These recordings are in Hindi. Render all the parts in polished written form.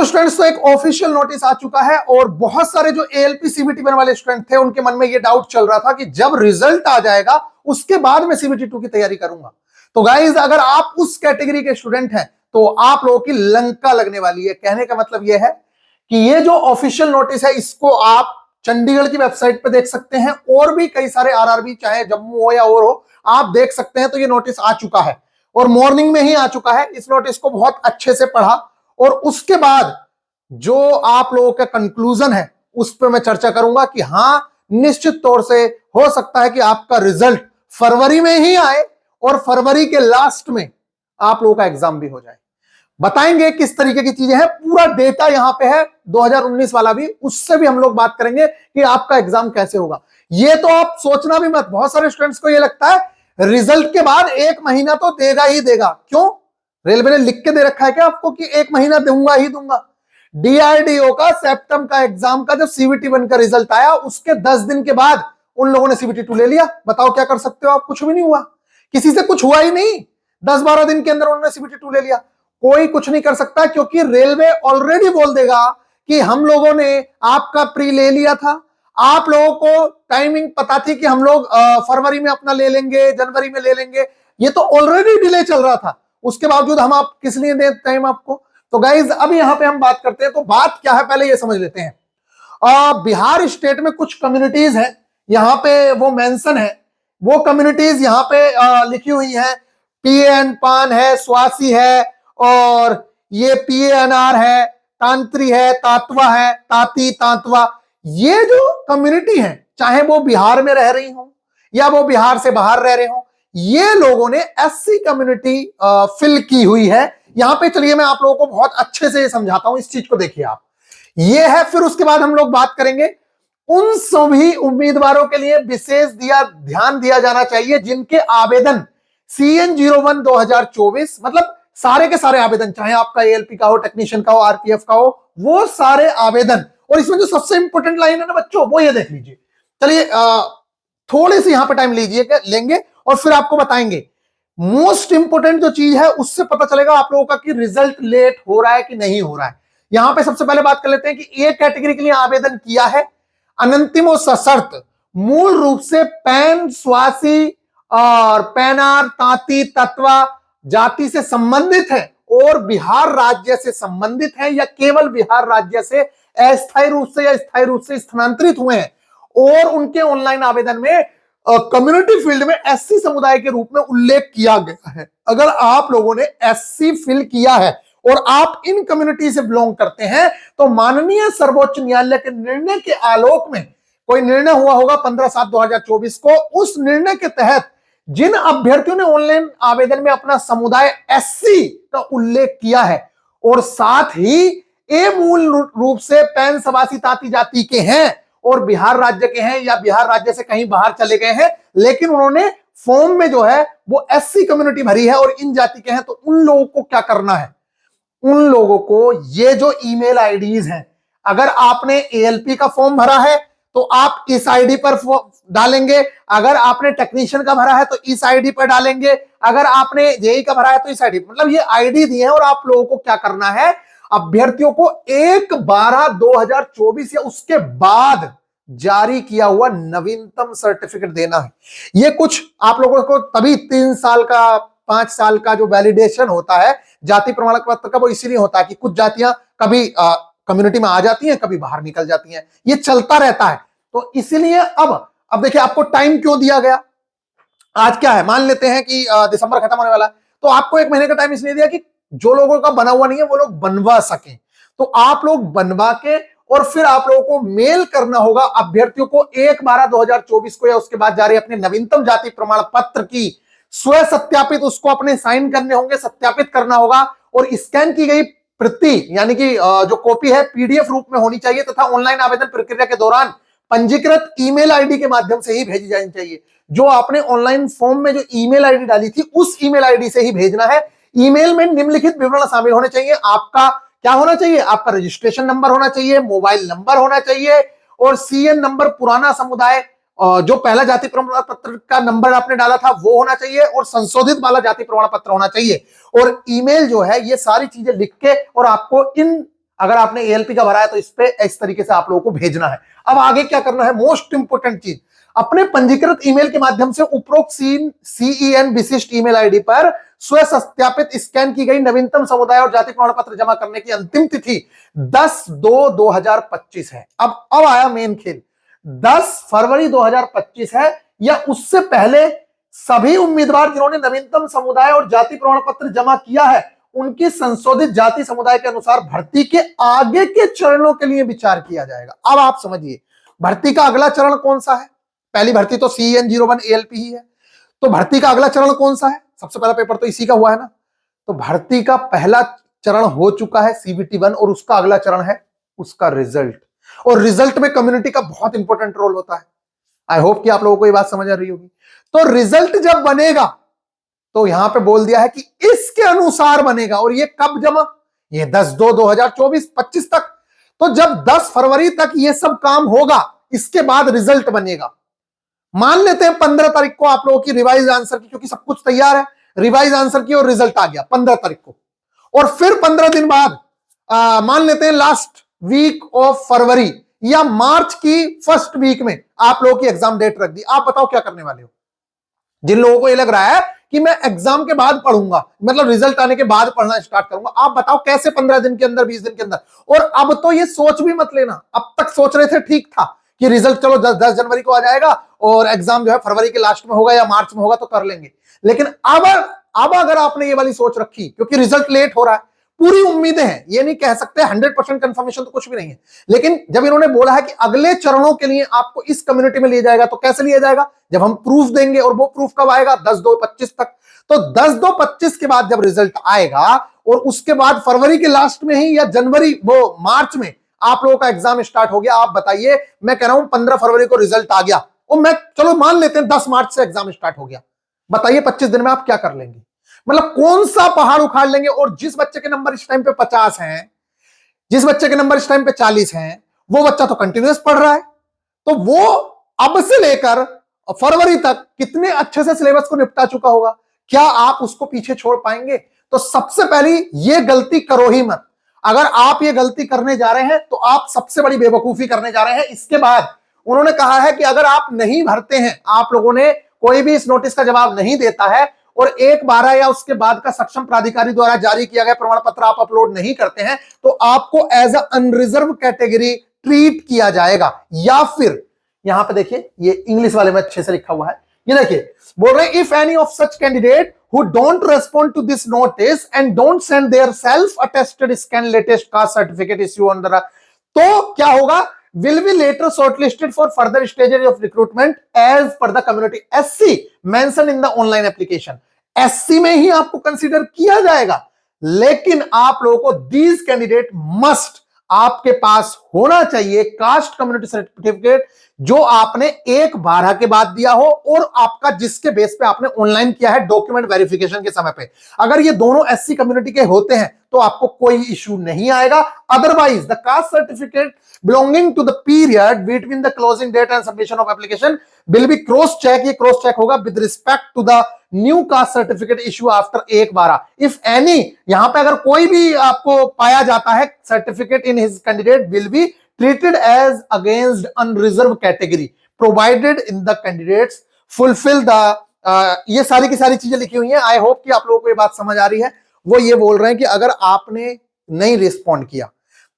दोस्तों स्टूडेंट्स, तो एक ऑफिशियल नोटिस आ चुका है और बहुत सारे जो एएलपी सीबीटी बनने वाले स्टूडेंट थे उनके मन में ये डाउट चल रहा था कि जब रिजल्ट आ जाएगा उसके बाद मैं सीबीटी 2 की तैयारी करूंगा। तो गाइज, अगर आप उस कैटेगरी के स्टूडेंट हैं तो आप लोगों की लंका लगने वाली है। कहने का मतलब यह है कि ये जो ऑफिशियल नोटिस है इसको आप चंडीगढ़ की वेबसाइट पर देख सकते हैं और भी कई सारे आरआरबी चाहे जम्मू हो या और हो, आप देख सकते हैं। तो ये नोटिस आ चुका है और मॉर्निंग में ही आ चुका है। इस नोटिस को बहुत अच्छे से पढ़ा और उसके बाद जो आप लोगों का कंक्लूजन है उस पर मैं चर्चा करूंगा कि हां, निश्चित तौर से हो सकता है कि आपका रिजल्ट फरवरी में ही आए और फरवरी के लास्ट में आप लोगों का एग्जाम भी हो जाए। बताएंगे किस तरीके की चीजें हैं, पूरा डेटा यहां पे है 2019 वाला भी, उससे भी हम लोग बात करेंगे कि आपका एग्जाम कैसे होगा। ये तो आप सोचना भी मत, बहुत सारे स्टूडेंट्स को ये लगता है रिजल्ट के बाद 1 महीना तो देगा ही देगा। क्यों? रेलवे ने लिख के दे रखा है क्या आपको कि 1 महीना दूंगा ही दूंगा? डीआरडीओ का सेप्टम का एग्जाम का जब सीबीटी 1 का रिजल्ट आया उसके 10 दिन के बाद उन लोगों ने सीबीटी 2 ले लिया। बताओ क्या कर सकते हो आप? कुछ भी नहीं हुआ, किसी से कुछ हुआ ही नहीं। 10-12 दिन के अंदर उन्होंने सीबीटी 2 ले लिया। कोई कुछ नहीं कर सकता क्योंकि रेलवे ऑलरेडी बोल देगा कि हम लोगों ने आपका प्री ले लिया था, आप लोगों को टाइमिंग पता थी कि हम लोग फरवरी में अपना ले लेंगे, जनवरी में ले लेंगे। ये तो ऑलरेडी डिले चल रहा था, उसके बावजूद हम आप किस लिए दें टाइम आपको? तो गाइज, अब यहां पे हम बात करते हैं। तो बात क्या है पहले ये समझ लेते हैं। बिहार स्टेट में कुछ कम्युनिटीज हैं, यहां पे वो मेंशन है। वो कम्युनिटीज यहां पे लिखी हुई हैं। पीएन पान है, स्वासी है, और ये पीएनआर है, तांत्री है, तातवा है, ताती तांतवा। ये जो कम्युनिटी है, चाहे वो बिहार में रह रही हो या वो बिहार से बाहर रह रहे हो, ये लोगों ने एससी कम्युनिटी फिल की हुई है यहां पे। चलिए मैं आप लोगों को बहुत अच्छे से समझाता हूं, इस चीज को देखिए आप। ये है, फिर उसके बाद हम लोग बात करेंगे उन सभी उम्मीदवारों के लिए विशेष ध्यान दिया जाना चाहिए जिनके आवेदन CN01 2024, मतलब सारे के सारे आवेदन, चाहे आपका एएलपी का हो, टेक्नीशियन का हो, आरपीएफ का हो, वो सारे आवेदन। और इसमें जो सबसे इंपॉर्टेंट लाइन है ना बच्चों, वो ये देख लीजिए। चलिए थोड़ी सी यहां पे टाइम लीजिए, लेंगे और फिर आपको बताएंगे मोस्ट इंपोर्टेंट जो चीज है, उससे पता चलेगा आप लोगों का कि रिजल्ट लेट हो रहा है कि नहीं हो रहा है। यहां पे सबसे पहले बात कर लेते हैं कि एक कैटेगरी के लिए आवेदन किया है, अनंतिम सशर्त मूल रूप से पैन, स्वासी और पैनार, तांती, तत्वा जाति से संबंधित है और बिहार राज्य से संबंधित है या केवल बिहार राज्य से अस्थायी रूप से या स्थायी रूप से स्थानांतरित हुए हैं, और उनके ऑनलाइन आवेदन में कम्युनिटी फील्ड में एससी समुदाय के रूप में उल्लेख किया गया है। अगर आप लोगों ने एससी फिल किया है और आप इन कम्युनिटी से बिलोंग करते हैं तो माननीय सर्वोच्च न्यायालय के निर्णय के आलोक में कोई निर्णय हुआ होगा 15/7/2024 को, उस निर्णय के तहत जिन अभ्यर्थियों ने ऑनलाइन आवेदन में अपना समुदाय एससी का उल्लेख किया है और साथ ही ए मूल रूप से पैन, सवासी, ताती जाति के हैं और बिहार राज्य के हैं या बिहार राज्य से कहीं बाहर चले गए हैं, लेकिन उन्होंने फॉर्म में जो है वो एससी कम्युनिटी भरी है और इन जाति के हैं, तो उन लोगों को क्या करना है? उन लोगों को ये जो ईमेल आईडीज हैं, अगर आपने एएलपी का फॉर्म भरा है तो आप इस आईडी पर डालेंगे, अगर आपने टेक्नीशियन का भरा है तो इस आईडी पर डालेंगे, अगर आपने जेई का भरा है तो इस आईडी, मतलब ये आईडी दी है। और आप लोगों को क्या करना है? अभ्यर्थियों को 1/12/2024 या उसके बाद जारी किया हुआ नवीनतम सर्टिफिकेट देना है। ये कुछ आप लोगों को तभी 3 साल का 5 साल का जो वैलिडेशन होता है जाति प्रमाण पत्र का, वो इसीलिए होता है कि कुछ जातियां कभी कम्युनिटी में आ जाती हैं, कभी बाहर निकल जाती हैं, ये चलता रहता है। तो इसीलिए अब देखिए आपको टाइम क्यों दिया गया। आज क्या है, मान लेते हैं कि दिसंबर खत्म होने वाला है, तो आपको 1 महीने का टाइम इसलिए दिया कि जो लोगों का बना हुआ नहीं है वो लोग बनवा सकें। तो आप लोग बनवा के और फिर आप लोगों को मेल करना होगा अभ्यर्थियों को 1/12/2024 को या उसके बाद जारी अपने नवीनतम जाति प्रमाण पत्र की स्व सत्यापित, उसको अपने साइन करने होंगे, सत्यापित करना होगा और स्कैन की गई प्रति यानी कि जो कॉपी है पीडीएफ रूप में होनी चाहिए तथा ऑनलाइन आवेदन प्रक्रिया के दौरान पंजीकृत ईमेल आईडी के माध्यम से ही भेजी जानी चाहिए। जो आपने ऑनलाइन फॉर्म में जो ईमेल आईडी डाली थी उस ईमेल आईडी से ही भेजना है। ईमेल में निम्नलिखित विवरण शामिल होने चाहिए। आपका क्या होना चाहिए? आपका रजिस्ट्रेशन नंबर होना चाहिए, मोबाइल नंबर होना चाहिए और सीएन नंबर, पुराना समुदाय जो पहला जाति प्रमाण पत्र का नंबर आपने डाला था वो होना चाहिए और संशोधित वाला जाति प्रमाण पत्र होना चाहिए। और ईमेल जो है ये सारी चीजें लिख के और आपको इन अगर आपने एएलपी का भरा है तो इस पे इस तरीके से आप लोगों को भेजना है। अब आगे क्या करना है, मोस्ट इंपोर्टेंट चीज, अपने पंजीकृत ईमेल के माध्यम से उपरोक्त सीईएन विशिष्ट ईमेल आईडी पर स्व सत्यापित स्कैन की गई नवीनतम समुदाय और जाति प्रमाण पत्र जमा करने की अंतिम तिथि 10/2/2025 है। अब आया मेन खेल, 10 फरवरी 2025 है या उससे पहले सभी उम्मीदवार जिन्होंने नवीनतम समुदाय और जाति प्रमाण पत्र जमा किया है उनकी संशोधित जाति समुदाय के अनुसार भर्ती के आगे के चरणों के लिए विचार किया जाएगा। अब आप समझिए भर्ती का अगला चरण कौन सा है। पहली भर्ती तो CN01 ALP ही है, तो भर्ती का अगला चरण कौन सा है, सबसे पहला पेपर तो इसी का हुआ है ना। तो भर्ती का पहला चरण हो चुका है CBT1 और उसका अगला चरण है उसका रिजल्ट, और रिजल्ट में कम्युनिटी का बहुत इंपॉर्टेंट रोल होता है। आई होप कि आप लोगों को ये बात समझ आ रही होगी। तो रिजल्ट जब बनेगा तो यहां पे बोल दिया है कि इसके अनुसार बनेगा, और ये कब जमा, ये 10/2/2024-25 तक। तो जब 10 फरवरी तक ये सब काम होगा इसके बाद रिजल्ट बनेगा। मान लेते हैं 15 तारीख को आप लोगों की रिवाइज आंसर की, क्योंकि सब कुछ तैयार है, रिवाइज आंसर की और रिजल्ट आ गया 15 तारीख को, और फिर 15 दिन बाद मान लेते हैं लास्ट वीक ऑफ फरवरी या मार्च की फर्स्ट वीक में आप लोगों की एग्जाम डेट रख दी। आप बताओ क्या करने वाले हो। जिन लोगों को ये लग रहा है कि मैं एग्जाम के बाद पढ़ूंगा, मतलब रिजल्ट आने के बाद पढ़ना स्टार्ट करूंगा, आप बताओ कैसे 15 दिन के अंदर, 20 दिन के अंदर। और अब तो ये सोच भी मत लेना, अब तक सोच रहे थे ठीक था कि रिजल्ट चलो 10 जनवरी को आ जाएगा और एग्जाम जो है फरवरी के लास्ट में होगा या मार्च में होगा तो कर लेंगे। लेकिन अब अगर आपने ये वाली सोच रखी, क्योंकि रिजल्ट लेट हो रहा है, पूरी उम्मीदें हैं, ये नहीं कह सकते 100% कंफर्मेशन तो कुछ भी नहीं है, लेकिन जब इन्होंने बोला है कि अगले चरणों के लिए आपको इस कम्युनिटी में लिया जाएगा, तो कैसे लिया जाएगा, जब हम प्रूफ देंगे, और वो प्रूफ कब आएगा, 10/2/25 तक। तो 10/2/25 के बाद जब रिजल्ट आएगा और उसके बाद फरवरी के लास्ट में ही या जनवरी वो मार्च में आप लोगों का एग्जाम स्टार्ट हो गया। आप बताइए, मैं कह रहा हूं 15 फरवरी को रिजल्ट आ गया और मैं चलो मान लेते हैं 10 मार्च से एग्जाम स्टार्ट हो गया, बताइए 25 दिन में आप क्या कर लेंगे, मतलब कौन सा पहाड़ उखाड़ लेंगे। और जिस बच्चे के नंबर इस टाइम पे 50 हैं, जिस बच्चे के नंबर इस टाइम पे 40 हैं, वो बच्चा तो कंटिन्यूअस पढ़ रहा है, तो वो अब से लेकर फरवरी तक कितने अच्छे से सिलेबस को निपटा चुका होगा। क्या आप उसको पीछे छोड़ पाएंगे। तो सबसे पहली ये गलती करो ही मत। अगर आप ये गलती करने जा रहे हैं तो आप सबसे बड़ी बेवकूफी करने जा रहे हैं। इसके बाद उन्होंने कहा है कि अगर आप नहीं भरते हैं, आप लोगों ने कोई भी इस नोटिस का जवाब नहीं देता है और 1/12 या उसके बाद का सक्षम प्राधिकारी द्वारा जारी किया गया प्रमाण पत्र आप अपलोड नहीं करते हैं, तो आपको as a unreserve category treat किया जाएगा। या फिर यहां पे देखिए, ये इंग्लिश वाले में अच्छे से लिखा हुआ है, ये देखिए बोल रहे हैं if any of such candidate who don't respond to this notice and don't send their self attested scan latest caste certificate issue on the, तो क्या होगा, will be later shortlisted for further stages of recruitment as per the community SC mentioned in the online application। SC में ही आपको कंसीडर किया जाएगा, लेकिन आप लोगों को these candidate must, आपके पास होना चाहिए कास्ट कम्युनिटी सर्टिफिकेट जो आपने 1/12 के बाद दिया हो और आपका जिसके बेस पे आपने ऑनलाइन किया है डॉक्यूमेंट वेरिफिकेशन के समय पे। अगर ये दोनों एससी कम्युनिटी के होते हैं तो आपको कोई इश्यू नहीं आएगा। Otherwise the caste certificate belonging to the period between the closing date and submission of application will be cross check, ये क्रॉस चेक होगा with respect to the new caste certificate issue after 1/12 if any. यहां पे अगर कोई भी आपको पाया जाता है certificate in his candidate will be treated as against unreserved category provided in the candidates fulfill the ये सारी की सारी चीजें लिखी हुई हैं। आई होप कि आप लोगों को ये बात समझ आ रही है। वो ये बोल रहे हैं कि अगर आपने नहीं रिस्पॉन्ड किया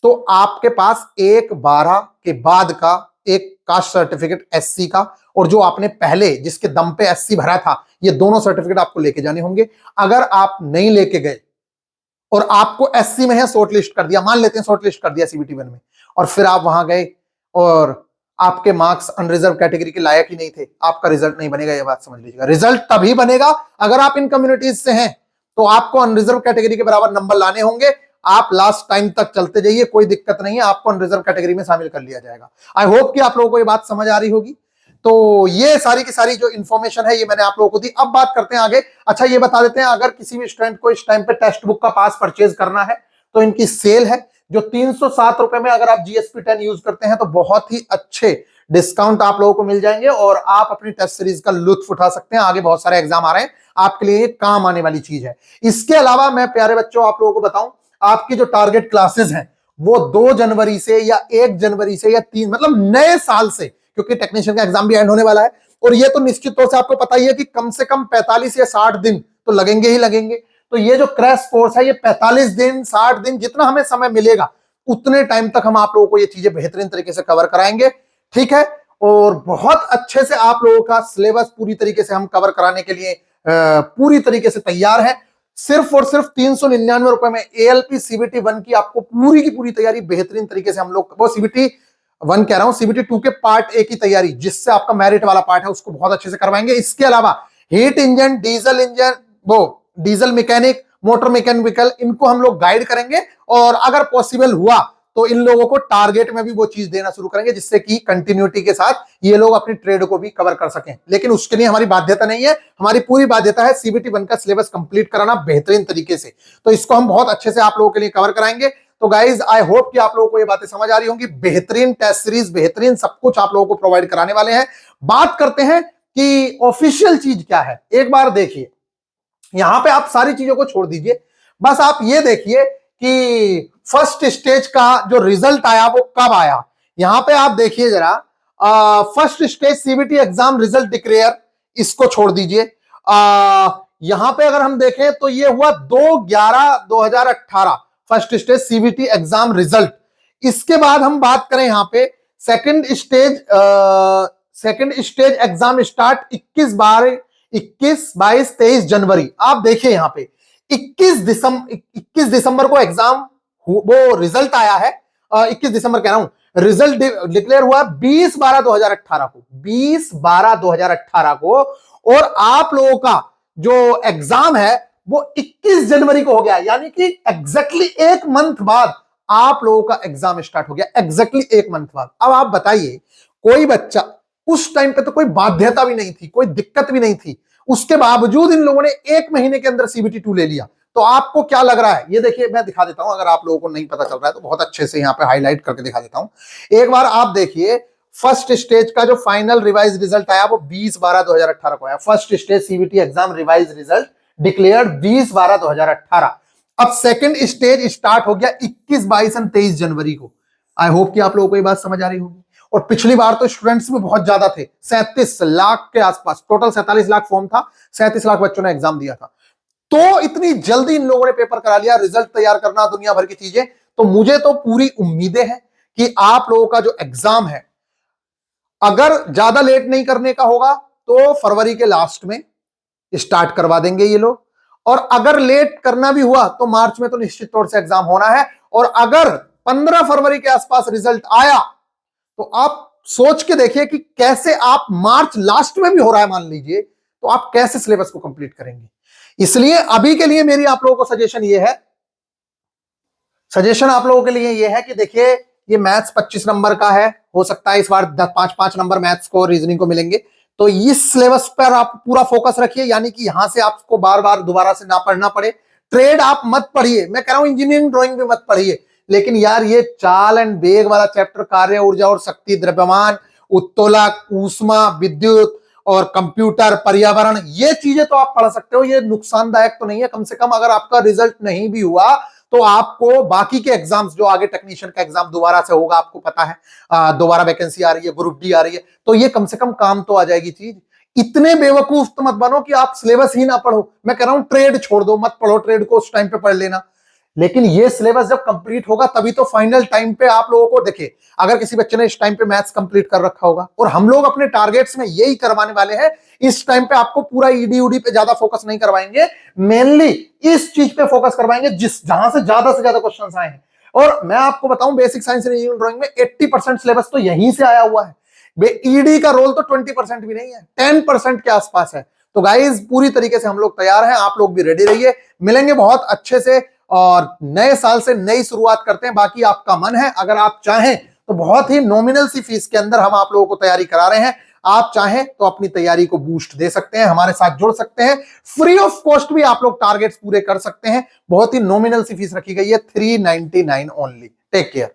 तो आपके पास 1/12 के बाद का एक कास्ट सर्टिफिकेट एससी का और जो आपने पहले जिसके दम पे एससी भरा था, ये दोनों सर्टिफिकेट आपको लेके जाने होंगे। अगर आप नहीं लेके गए और आपको एससी में है शॉर्टलिस्ट कर दिया, मान लेते हैं शॉर्टलिस्ट कर दिया CBT1 में, और फिर आप वहां गए और आपके मार्क्स अनरिजर्व कैटेगरी के लायक ही नहीं थे, आपका रिजल्ट नहीं बनेगा। ये बात समझ लीजिएगा, रिजल्ट तभी बनेगा अगर आप इन कम्युनिटीज से हैं, तो आपको अनरिजर्व कैटेगरी के बराबर नंबर लाने होंगे। आप लास्ट टाइम तक चलते जाइए, कोई दिक्कत नहीं है, आपको अनरिजर्व कैटेगरी में शामिल कर लिया जाएगा। आई होप कि आप लोगों को ये बात समझ आ रही होगी। तो ये सारी की सारी जो इन्फॉर्मेशन है ये मैंने आप लोगों को दी। अब बात करते हैं आगे। अच्छा, ये बता देते हैं, अगर किसी भी स्टूडेंट को इस टाइम पे टेक्स्ट बुक का पास परचेज करना है तो इनकी सेल है जो 307 रुपए में, अगर आप GSP10 यूज करते हैं तो बहुत ही अच्छे डिस्काउंट आप लोगों को मिल जाएंगे और आप अपनी टेस्ट सीरीज का लुत्फ उठा सकते हैं। आगे बहुत सारे एग्जाम आ रहे हैं, आपके लिए काम आने वाली चीज है। इसके अलावा मैं प्यारे बच्चों आप लोगों को बताऊं, आपकी जो टारगेट क्लासेस हैं वो 2 जनवरी से या 1 जनवरी से या 3 मतलब नए साल से, क्योंकि टेक्नीशियन का एग्जाम भी एंड होने वाला है और ये तो निश्चित तौर से आपको पता ही है कि कम से कम 45 या 60 दिन तो लगेंगे ही लगेंगे। तो ये जो क्रैश कोर्स है ये 45 दिन 60 दिन जितना हमें समय मिलेगा उतने टाइम तक हम आप लोगों को ये चीजें बेहतरीन तरीके से कवर कराएंगे, ठीक है। और बहुत अच्छे से आप लोगों का सिलेबस पूरी तरीके से हम कवर कराने के लिए पूरी तरीके से तैयार है। सिर्फ और सिर्फ 399 रुपए में एएलपी सीबीटी 1 की आपको पूरी की पूरी तैयारी बेहतरीन तरीके से हम लोग, वो सीबीटी 1 कह रहा हूं, सीबीटी 2 के पार्ट ए की तैयारी जिससे आपका मेरिट वाला पार्ट है उसको बहुत अच्छे से करवाएंगे। इसके अलावा हीट इंजन, डीजल इंजन, वो डीजल मैकेनिक, मोटर मैकेनिकल, इनको हम लोग गाइड करेंगे और अगर पॉसिबल हुआ तो इन लोगों को टारगेट में भी वो चीज देना शुरू करेंगे जिससे कि कंटिन्यूटी के साथ ये लोग अपनी ट्रेड को भी कवर कर सकें। लेकिन उसके लिए हमारी बाध्यता नहीं है, हमारी पूरी बाध्यता है सीबीटी 1 का सिलेबस कंप्लीट कराना बेहतरीन तरीके से। तो इसको हम बहुत अच्छे से आप लोगों के लिए कवर कराएंगे। तो गाइज आई होप कि आप लोगों को ये बातें समझ आ रही होंगी। बेहतरीन टेस्ट सीरीज, बेहतरीन सब कुछ आप लोगों को प्रोवाइड कराने वाले हैं। बात करते हैं कि ऑफिशियल चीज क्या है। एक बार देखिए, यहां पे आप सारी चीजों को छोड़ दीजिए, बस आप ये देखिए कि फर्स्ट स्टेज का जो रिजल्ट आया वो कब आया। यहां पे आप देखिए जरा, first stage CBT exam result declare, इसको छोड़ दीजिए। यहां पे अगर हम देखें तो ये हुआ 2/11/2018 first stage CBT exam result. इसके बाद हम बात करें यहां पे सेकंड स्टेज एग्जाम स्टार्ट 21/22/23 जनवरी। आप देखिए यहां पे 21 दिसंबर को एग्जाम वो रिजल्ट आया है, 21 दिसंबर कह रहा हूं, रिजल्ट डिक्लेयर हुआ 20/12/2018 को, 20/12/2018 को। और आप लोगों का जो एग्जाम है वो 21 जनवरी को हो गया, यानी कि एग्जैक्टली 1 मंथ बाद आप लोगों का एग्जाम स्टार्ट हो गया, एग्जैक्टली 1 मंथ बाद। अब आप बताइए, कोई बच्चा उस टाइम पे तो कोई बाध्यता भी नहीं थी, कोई दिक्कत भी नहीं थी, उसके बावजूद इन लोगों ने 1 महीने के अंदर सीबीटी 2 ले लिया। तो आपको क्या लग रहा है, ये देखिए मैं दिखा देता हूं, अगर आप लोगों को नहीं पता चल रहा है तो बहुत अच्छे से यहां पे हाईलाइट करके दिखा देता हूं। एक बार आप देखिए, फर्स्ट स्टेज का जो फाइनल रिवाइज रिजल्ट आया वो 20/12/2018 को आया। First stage CBT exam revise result declared 20/12/2018। अब सेकंड स्टेज स्टार्ट हो गया 21, 22 और 23 जनवरी को। आई होप कि आप लोगों को ये बात समझ आ रही होगी। और पिछली बार तो स्टूडेंट्स भी बहुत ज्यादा थे, 37 लाख के आसपास, टोटल 47 लाख फॉर्म था, 37 लाख बच्चों ने एग्जाम दिया था। तो इतनी जल्दी इन लोगों ने पेपर करा लिया, रिजल्ट तैयार करना, दुनिया भर की चीजें। तो मुझे तो पूरी उम्मीदें हैं कि आप लोगों का जो एग्जाम है, अगर ज्यादा लेट नहीं करने का होगा तो फरवरी के लास्ट में स्टार्ट करवा देंगे ये लोग, और अगर लेट करना भी हुआ तो मार्च में तो निश्चित तौर से एग्जाम होना है। और अगर 15 फरवरी के आसपास रिजल्ट आया तो आप सोच के देखिए कि कैसे आप मार्च लास्ट में भी हो रहा है मान लीजिए, तो आप कैसे सिलेबस को कंप्लीट करेंगे। इसलिए अभी के लिए मेरी आप लोगों को सजेशन आप लोगों के लिए यह है कि देखिए, ये मैथ्स 25 नंबर का है, हो सकता है इस बार 5-5 नंबर मैथ्स को, रीजनिंग को मिलेंगे। तो इस सिलेबस पर आप पूरा फोकस रखिए, यानी कि यहां से आपको बार बार दोबारा से ना पढ़ना पड़े। ट्रेड आप मत पढ़िए, मैं कह रहा हूं इंजीनियरिंग ड्राइंग भी मत पढ़िए, लेकिन यार ये चाल एंड वेग वाला चैप्टर, कार्य, ऊर्जा और शक्ति, द्रव्यमान, उत्तोलक, ऊष्मा, विद्युत और कंप्यूटर, पर्यावरण, ये चीजें तो आप पढ़ सकते हो, ये नुकसानदायक तो नहीं है। कम से कम अगर आपका रिजल्ट नहीं भी हुआ तो आपको बाकी के एग्जाम्स, जो आगे टेक्नीशियन का एग्जाम दोबारा से होगा, आपको पता है दोबारा वैकेंसी आ रही है, ग्रुप डी आ रही है, तो ये कम से कम काम तो आ जाएगी चीज। इतने बेवकूफ तो मत बनो कि आप सिलेबस ही ना पढ़ो। मैं कह रहा हूं ट्रेड छोड़ दो, मत पढ़ो ट्रेड को, उस टाइम पे पढ़ लेना। लेकिन ये सिलेबस जब कंप्लीट होगा तभी तो फाइनल टाइम पे आप लोगों को, देखिए अगर किसी बच्चे ने इस टाइम पे मैथ्स कंप्लीट कर रखा होगा, और हम लोग अपने टारगेट्स में यही करवाने वाले हैं, इस टाइम पे आपको पूरा ईडी उडी पे ज्यादा फोकस नहीं करवाएंगे, मेनली इस चीज पे फोकस करवाएंगे जहां से ज्यादा क्वेश्चंस आए हैं। और मैं आपको बताऊं, basic science and engineering drawing में 80% सिलेबस तो यहीं से आया हुआ है। ईडी का रोल तो 20% भी नहीं है, 10% के आसपास है। तो गाइज पूरी तरीके से हम लोग तैयार हैं, आप लोग भी रेडी रहिए। मिलेंगे बहुत अच्छे से, और नए साल से नई शुरुआत करते हैं। बाकी आपका मन है, अगर आप चाहें तो बहुत ही नॉमिनल सी फीस के अंदर हम आप लोगों को तैयारी करा रहे हैं। आप चाहें तो अपनी तैयारी को बूस्ट दे सकते हैं, हमारे साथ जुड़ सकते हैं, फ्री ऑफ कॉस्ट भी आप लोग टारगेट्स पूरे कर सकते हैं। बहुत ही नॉमिनल सी फीस रखी गई है, 399 ओनली। Take care.